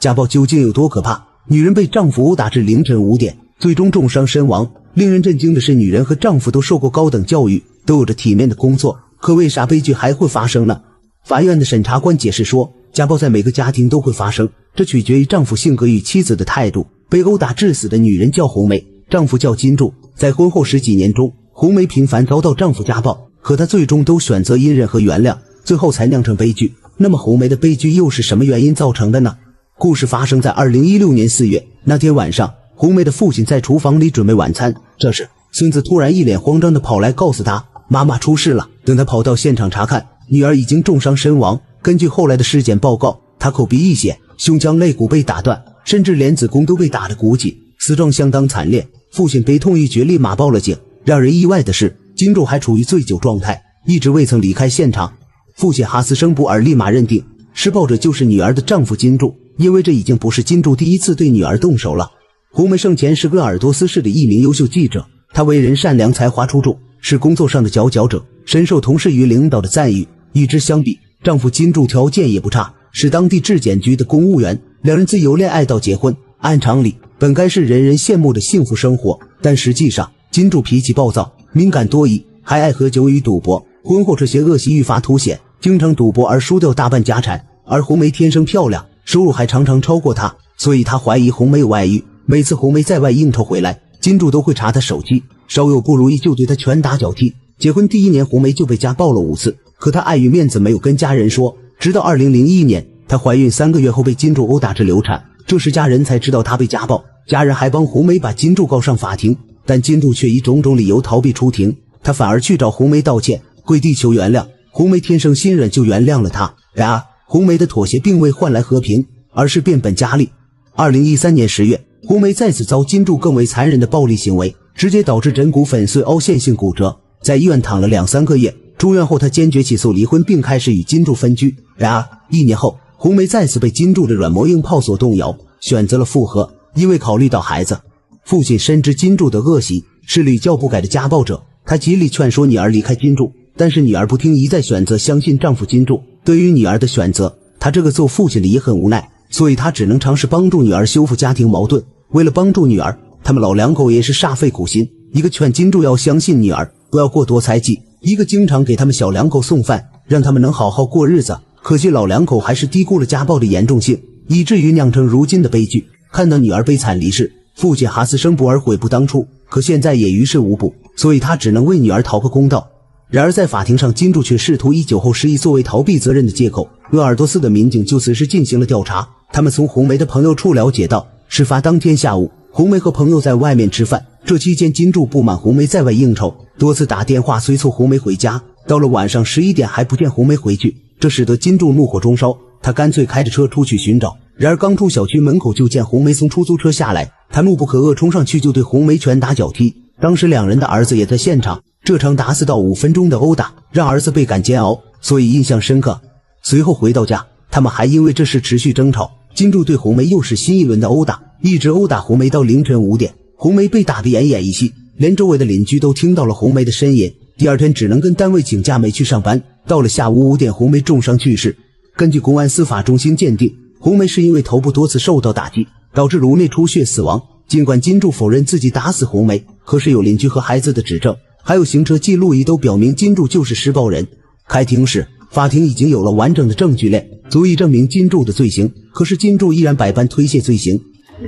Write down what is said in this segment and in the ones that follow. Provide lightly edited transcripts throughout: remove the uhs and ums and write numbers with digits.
家暴究竟有多可怕？女人被丈夫毆打至凌晨5點，最終重傷身亡。令人震驚的是，女人和丈夫都受過高等教育，都有着体面的工作，可为啥悲剧還會發生呢？法院的審查官解釋說，家暴在每個家庭都會發生，這取決於丈夫性格與妻子的態度。被毆打致死的女人叫紅梅，丈夫叫金柱。在婚後10幾年中，紅梅頻繁遭到丈夫家暴，可她最終都選擇隱忍和原諒，最後才釀成悲劇。那麼紅梅的悲劇又是什麼原因造成的呢？故事發生在2016年4月，那天晚上，紅梅的父親在廚房裡準備晚餐，這時孫子突然一臉慌張地跑來告訴他，媽媽出事了。等他跑到現場查看，女兒已經重傷身亡。根據後來的屍檢報告，她口鼻溢血，胸腔肋骨被打斷，甚至連子宮都被打得鼓起，死狀相當慘烈。父親悲痛欲絕，立馬報了警。讓人意外的是，金柱還處於醉酒狀態，一直未曾離開現場。父親哈斯生布爾立馬認定施暴者就是女兒的丈夫金柱，因為這已經不是金柱第一次對女兒動手了。紅梅生前是鄂爾多斯市的一名優秀記者，她為人善良，才華出眾，是工作上的佼佼者，深受同事與領導的讚譽。與之相比，丈夫金柱條件也不差，是當地質檢局的公務員，兩人自由戀愛到結婚，按常理本該是人人羨慕的幸福生活，但實際上金柱脾氣暴躁，敏感多疑，還愛喝酒與賭博。婚後這些惡習愈發凸顯，經常賭博而輸掉大半家產。而紅梅天生漂亮，收入還常常超過她，所以她懷疑紅梅有外遇。每次紅梅在外應酬回來，金柱都會查她手機，稍有不如意就對她拳打腳踢。結婚第1年，紅梅就被家暴了5次，可她礙於面子沒有跟家人說。直到2001年，她懷孕3個月後被金柱毆打至流產，這時家人才知道她被家暴，家人還幫紅梅把金柱告上法庭，但金柱卻以種種理由逃避出庭，他反而去找紅梅道歉，跪地求原諒。紅梅天生心軟，就原諒了他。然而紅梅的妥協並未換來和平，而是變本加厲。2013年10月，紅梅再次遭金柱更為殘忍的暴力行為，直接導致枕骨粉碎、凹陷性骨折，在醫院躺了2-3個月。出院後，她堅決起訴離婚，並開始與金柱分居。然而1年後，紅梅再次被金柱的軟磨硬泡所動搖，選擇了復合。因為考慮到孩子，父親深知金柱的惡習，是屢教不改的家暴者，他極力勸說女兒離開金柱，但是女兒不聽，一再選擇相信丈夫金柱。對於女兒的選擇，他這個做父親的也很無奈，所以他只能嘗試幫助女兒修復家庭矛盾。為了幫助女兒，他們老兩口也是煞費苦心，一個勸金柱要相信女兒，不要過多猜忌，一個經常給他們小兩口送飯，讓他們能好好過日子。可惜老兩口還是低估了家暴的嚴重性，以至於釀成如今的悲劇。看到女兒悲慘離世，父親哈斯生布爾悔不當初，可現在也於事無補，所以他只能為女兒討個公道。然而在法庭上，金柱卻試圖以酒後失憶作為逃避責任的借口。鄂爾多斯的民警就此事進行了調查，他們從紅梅的朋友處了解到，事發當天下午，紅梅和朋友在外面吃飯，這期間金柱不滿紅梅在外應酬，多次打電話催促紅梅回家，到了晚上11點還不見紅梅回去，這使得金柱怒火中燒，他乾脆開着車出去尋找。然而剛出小區門口，就見紅梅從出租車下來，他怒不可遏，衝上去就對紅梅拳打腳踢。當時兩人的兒子也在現場，這場打4到5分鐘的毆打讓兒子倍感煎熬，所以印象深刻。隨後回到家，他們還因為這事持續爭吵，金柱對紅梅又是新一輪的毆打，一直毆打紅梅到凌晨5點，紅梅被打得奄奄一息，連周圍的鄰居都聽到了紅梅的呻吟。第二天只能跟單位請假沒去上班，到了下午5點，紅梅重傷去世。根據公安司法中心鑑定，紅梅是因為頭部多次受到打擊，導致顱內出血死亡。儘管金柱否認自己打死紅梅，可是有鄰居和孩子的指證，還有行車記錄儀都表明金柱就是施暴人。開庭時，法庭已經有了完整的證據鏈，足以證明金柱的罪行，可是金柱依然百般推卸罪行。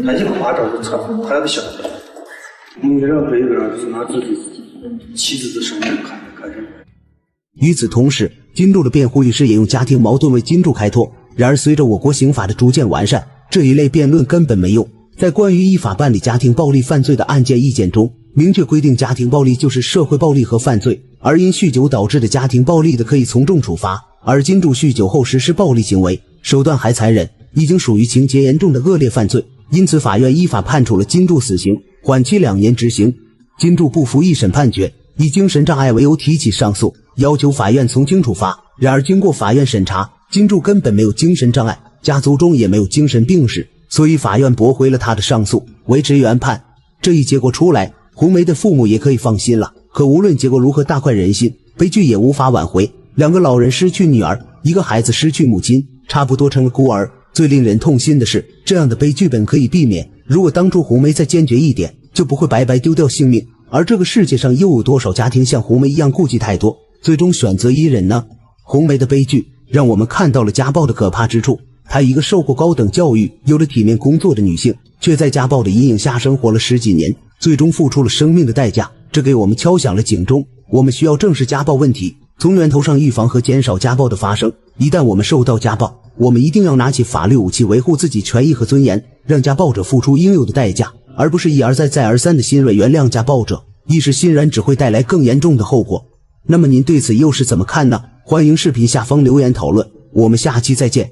他一夸张就扯，孩子小的，你让别人就是拿自己妻子的生命看着。與此同時，金柱的辯護律師也用家庭矛盾為金柱開脫。然而隨着我國刑法的逐漸完善，這一類辯論根本沒用。在關於依法辦理家庭暴力犯罪的案件意見中，明確規定家庭暴力就是社會暴力和犯罪，而因酗酒導致的家庭暴力的可以從重處罰。而金柱酗酒後實施暴力行為，手段還殘忍，已經屬於情節嚴重的惡劣犯罪，因此法院依法判處了金柱死刑，緩期2年執行。金柱不服一審判決，以精神障礙為由提起上訴，要求法院從輕處罰。然而經過法院審查，金柱根本沒有精神障礙，家族中也沒有精神病史，所以法院駁回了他的上訴，維持原判。這一結果出來，紅梅的父母也可以放心了。可無論結果如何大快人心，悲劇也無法挽回。2個老人失去女兒，1個孩子失去母親，差不多成了孤兒。最令人痛心的是，這樣的悲劇本可以避免，如果當初紅梅再堅決一點，就不會白白丟掉性命。而這個世界上又有多少家庭像紅梅一樣顧忌太多，最終選擇隱忍呢？紅梅的悲劇讓我們看到了家暴的可怕之處。她一個受過高等教育、有了體面工作的女性，卻在家暴的陰影下生活了10幾年，最終付出了生命的代價。這給我們敲響了警鐘，我們需要正視家暴問題，從源頭上預防和減少家暴的發生。一旦我們受到家暴，我們一定要拿起法律武器維護自己權益和尊嚴，讓家暴者付出應有的代價，而不是一而再再而三的心軟原諒家暴者。一時心軟只會帶來更嚴重的後果。那麼您對此又是怎麼看呢？歡迎視頻下方留言討論，我們下期再見。